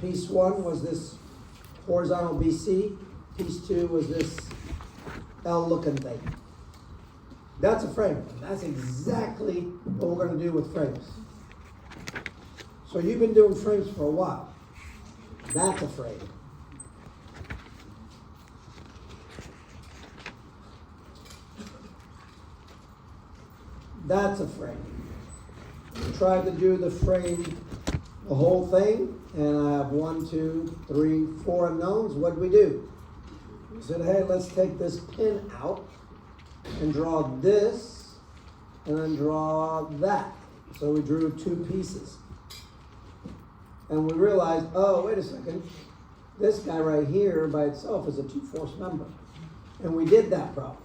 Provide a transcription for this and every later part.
Piece 1 was this horizontal BC. Piece 2 was this L-looking thing. That's a frame. That's exactly what we're going to do with frames. So you've been doing frames for a while. That's a frame. That's a frame. We tried to do the frame, the whole thing, and I have 1, 2, 3, 4 unknowns. What did we do? We said, hey, let's take this pin out and draw this, and then draw that. So we drew 2 pieces. And we realized, oh, wait a second, this guy right here by itself is a 2/4 member. And we did that problem.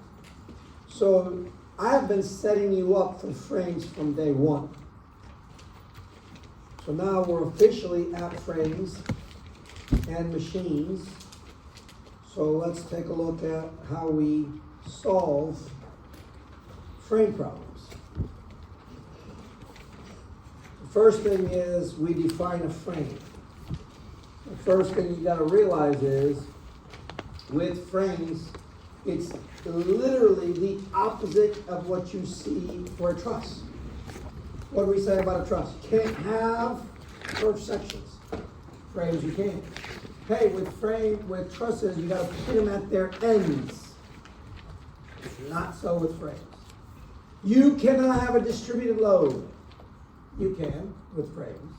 So I've been setting you up for frames from day 1. So now we're officially at frames and machines. So let's take a look at how we solve frame problems. The first thing is we define a frame. The first thing you gotta realize is with frames, it's literally the opposite of what you see for a truss. What do we say about a truss? You can't have curved sections. Frames you can. Hey, with trusses, you gotta pin them at their ends. Not so with frames. You cannot have a distributed load. You can with frames.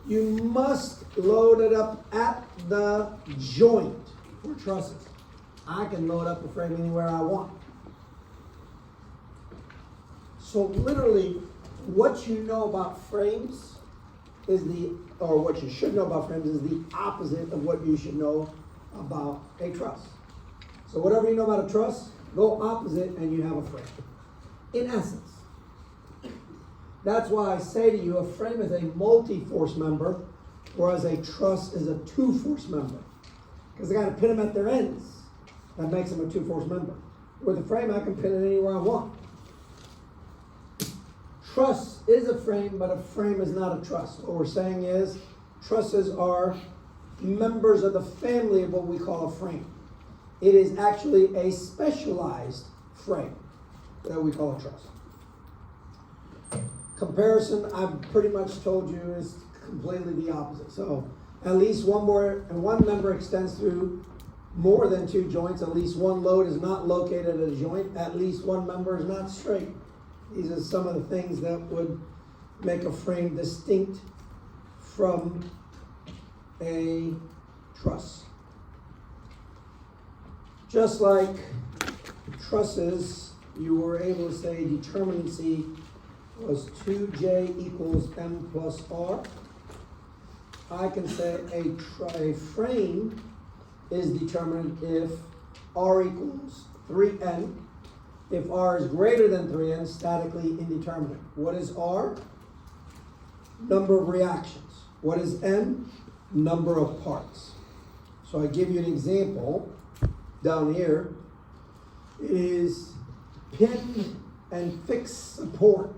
You must load it up at the joint for trusses. I can load up a frame anywhere I want. So literally, what you know about frames is what you should know about frames is the opposite of what you should know about a truss. So whatever you know about a truss, go opposite and you have a frame. In essence. That's why I say to you, a frame is a multi-force member, whereas a truss is a 2-force member. Because I got to pin them at their ends. That makes them a 2-force member. With a frame, I can pin it anywhere I want. Truss is a frame, but a frame is not a truss. What we're saying is, trusses are members of the family of what we call a frame. It is actually a specialized frame that we call a truss. Comparison, I've pretty much told you, is completely the opposite. So at least one member extends through more than 2 joints. At least one load is not located at a joint. At least one member is not straight. These are some of the things that would make a frame distinct from a truss. Just like trusses, you were able to say determinacy was 2J equals M plus R. I can say a frame is determined if R equals 3N. If R is greater than 3N, statically indeterminate. What is R? Number of reactions. What is N? Number of parts. So I give you an example down here. It is pin and fixed support.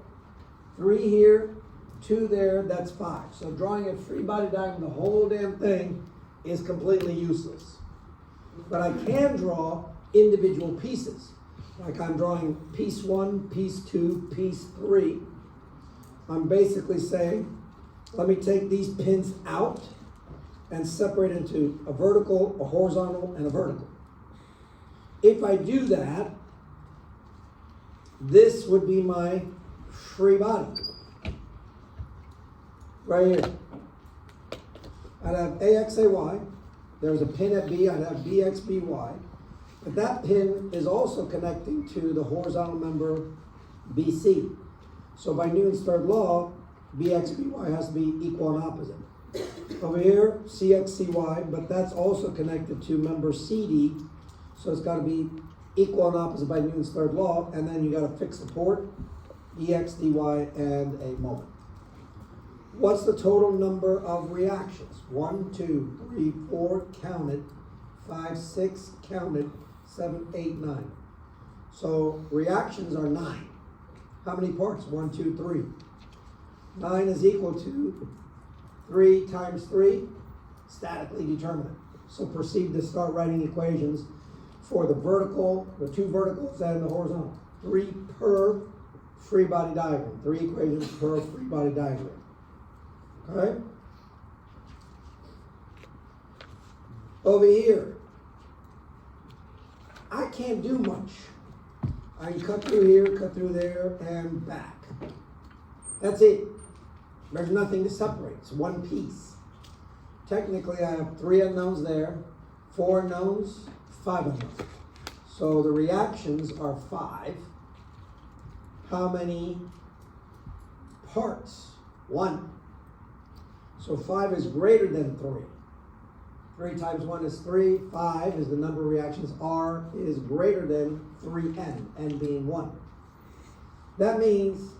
3 here, 2 there, that's 5. So drawing a free body diagram, the whole damn thing is completely useless. But I can draw individual pieces. Like I'm drawing piece 1, piece 2, piece 3. I'm basically saying, let me take these pins out and separate into a vertical, a horizontal, and a vertical. If I do that, this would be my free body. Right here. I'd have AXAY. There's a pin at B, I'd have BXBY. But that pin is also connecting to the horizontal member BC. So by Newton's third law, BXBY has to be equal and opposite. Over here, CXCY, but that's also connected to member CD. So it's got to be equal and opposite by Newton's third law. And then you got to fix support, dx, dy, and a moment. What's the total number of reactions? 1, 2, 3, 4, counted. 5, 6, counted. 7, 8, 9. So reactions are 9. How many parts? 1, 2, 3. 9 is equal to 3 times 3, statically determinate. So proceed to start writing equations for the vertical, the two verticals and the horizontal. 3 per free body diagram. 3 equations per free body diagram. Okay? Over here, I can't do much. I can cut through here, cut through there, and back. That's it. There's nothing to separate. It's one piece. Technically, I have 3 unknowns there, 4 unknowns, 5 unknowns. So the reactions are 5. How many parts? 1. So 5 is greater than 3. 3 times 1 is 3. 5 is the number of reactions. R is greater than 3n, n being 1. That means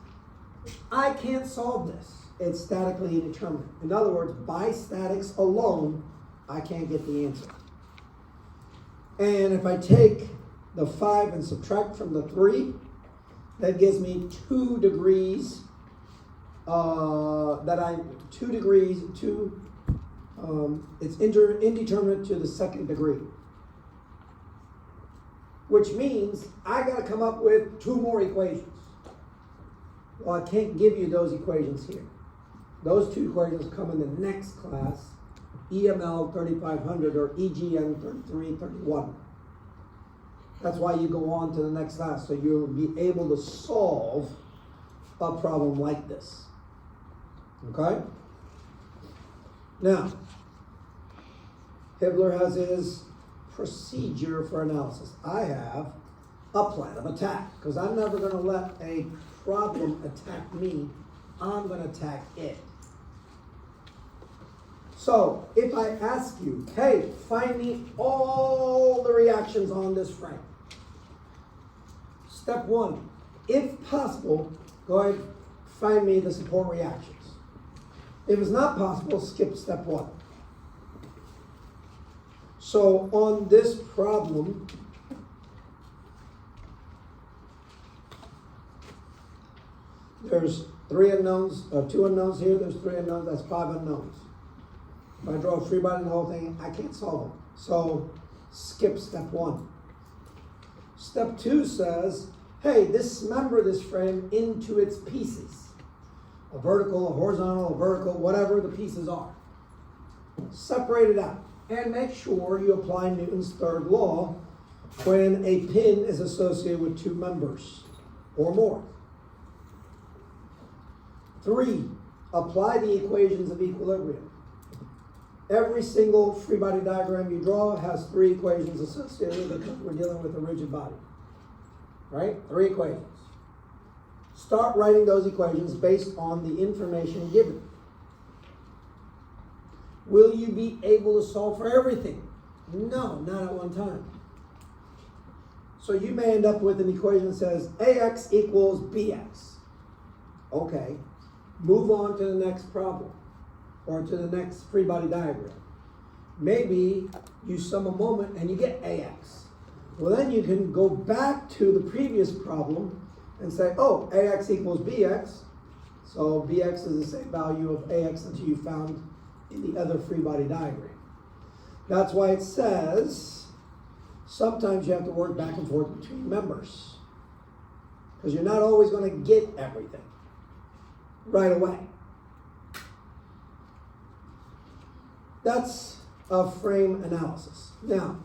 I can't solve this. It's statically indeterminate. In other words, by statics alone, I can't get the answer. And if I take the 5 and subtract from the 3, that gives me 2 degrees, it's indeterminate to the 2nd degree. Which means I gotta come up with 2 more equations. Well, I can't give you those equations here. Those 2 equations come in the next class, EML 3500 or EGN 3331. That's why you go on to the next class, so you'll be able to solve a problem like this. Okay? Now, Hibbeler has his procedure for analysis. I have a plan of attack, because I'm never going to let a problem attack me. I'm going to attack it. So, if I ask you, hey, find me all the reactions on this frame. Step 1, if possible, go ahead, find me the support reactions. If it's not possible, skip step 1. So on this problem, there's 3 unknowns, 2 unknowns here, there's 3 unknowns, that's 5 unknowns. If I draw a free body in the whole thing, I can't solve them. So skip step 1. Step 2 says, hey, dismember this frame into its pieces. A vertical, a horizontal, a vertical, whatever the pieces are. Separate it out. And make sure you apply Newton's 3rd law when a pin is associated with 2 members or more. 3, apply the equations of equilibrium. Every single free body diagram you draw has 3 equations associated with it because we're dealing with a rigid body. Right? 3 equations. Start writing those equations based on the information given. Will you be able to solve for everything? No, not at one time. So you may end up with an equation that says AX equals BX. Okay, move on to the next problem or to the next free body diagram. Maybe you sum a moment and you get AX. Well, then you can go back to the previous problem and say, oh, AX equals BX. So BX is the same value of AX that you found in the other free body diagram. That's why it says sometimes you have to work back and forth between members, because you're not always going to get everything right away. That's a frame analysis. Now,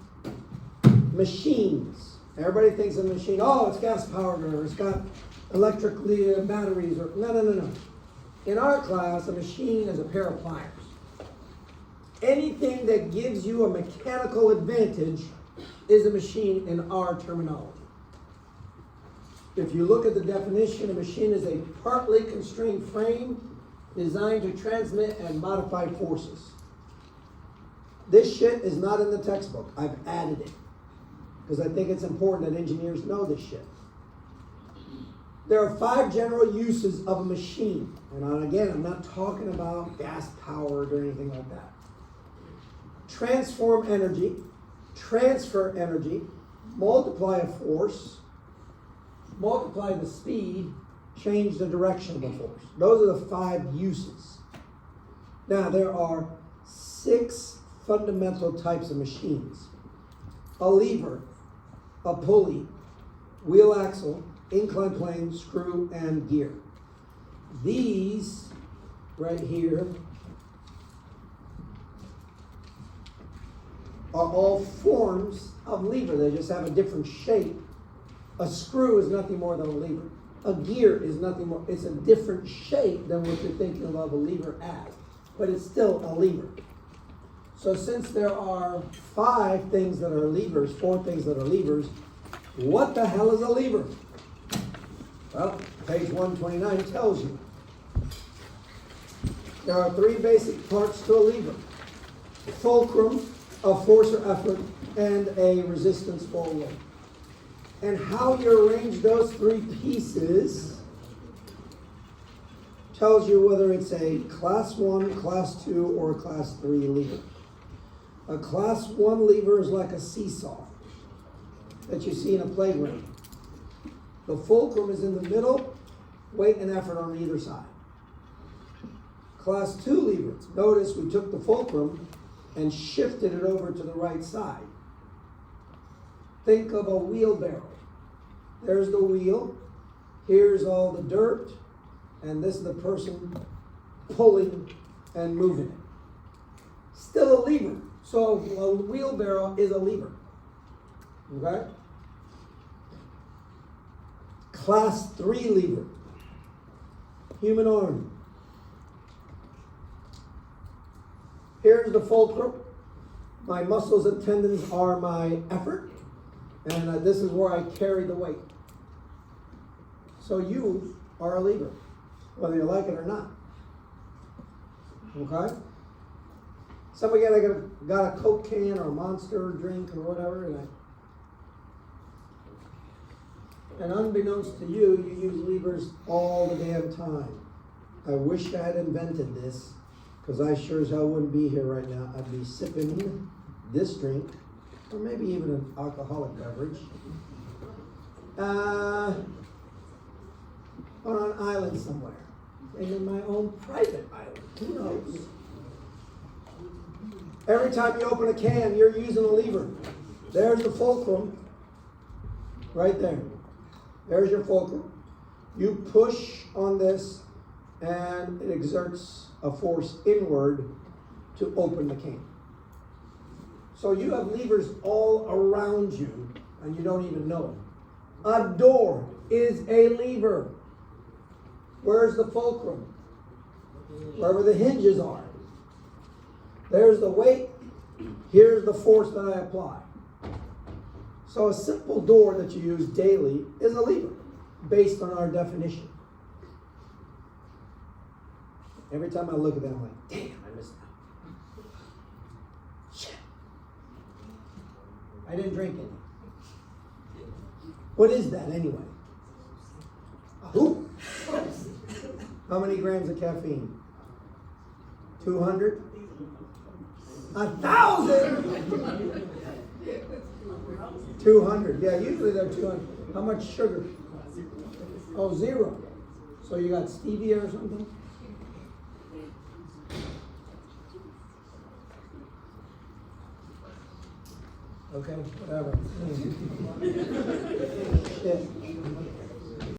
machines. Everybody thinks of a machine, oh, it's gas powered or it's got electric batteries or no. In our class, a machine is a pair of pliers. Anything that gives you a mechanical advantage is a machine in our terminology. If you look at the definition, a machine is a partly constrained frame designed to transmit and modify forces. This shit is not in the textbook. I've added it because I think it's important that engineers know this shit. There are 5 general uses of a machine. And again, I'm not talking about gas powered or anything like that. Transform energy, transfer energy, multiply a force, multiply the speed, change the direction of the force. Those are the 5 uses. Now, there are 6 fundamental types of machines: a lever, a pulley, wheel axle, inclined plane, screw, and gear. These right here are all forms of lever. They just have a different shape. A screw is nothing more than a lever. A gear is nothing more. It's a different shape than what you're thinking of a lever as, but it's still a lever. So since there are 5 things that are levers, 4 things that are levers, what the hell is a lever? Well, page 129 tells you. There are 3 basic parts to a lever: fulcrum, a force or effort, and a resistance or weight. And how you arrange those 3 pieces tells you whether it's a class 1, class 2, or a class 3 lever. A class 1 lever is like a seesaw that you see in a playground. The fulcrum is in the middle, weight and effort on either side. Class 2 levers, notice we took the fulcrum and shifted it over to the right side. Think of a wheelbarrow. There's the wheel, here's all the dirt, and this is the person pulling and moving it. Still a lever. So a wheelbarrow is a lever. Okay? Class 3 lever. Human arm. Here's the fulcrum. My muscles and tendons are my effort. And this is where I carry the weight. So you are a lever, whether you like it or not. Okay? Somebody got a Coke can or a Monster drink or whatever, and unbeknownst to you, you use levers all the damn time. I wish I had invented this, because I sure as hell wouldn't be here right now. I'd be sipping this drink, or maybe even an alcoholic beverage, on an island somewhere, maybe in my own private island. Who knows? Every time you open a can, you're using a lever. There's the fulcrum, right there. There's your fulcrum. You push on this, and it exerts a force inward to open the can. So you have levers all around you, and you don't even know it. A door is a lever. Where's the fulcrum? Wherever the hinges are. There's the weight. Here's the force that I apply. So a simple door that you use daily is a lever, based on our definition. Every time I look at that, I'm like, damn, I missed out. Shit. I didn't drink any. What is that anyway? Who? How many grams of caffeine? 200? 1,000? 200. Yeah, usually they're 200. How much sugar? Oh, 0. So you got stevia or something? Okay, whatever. Shit.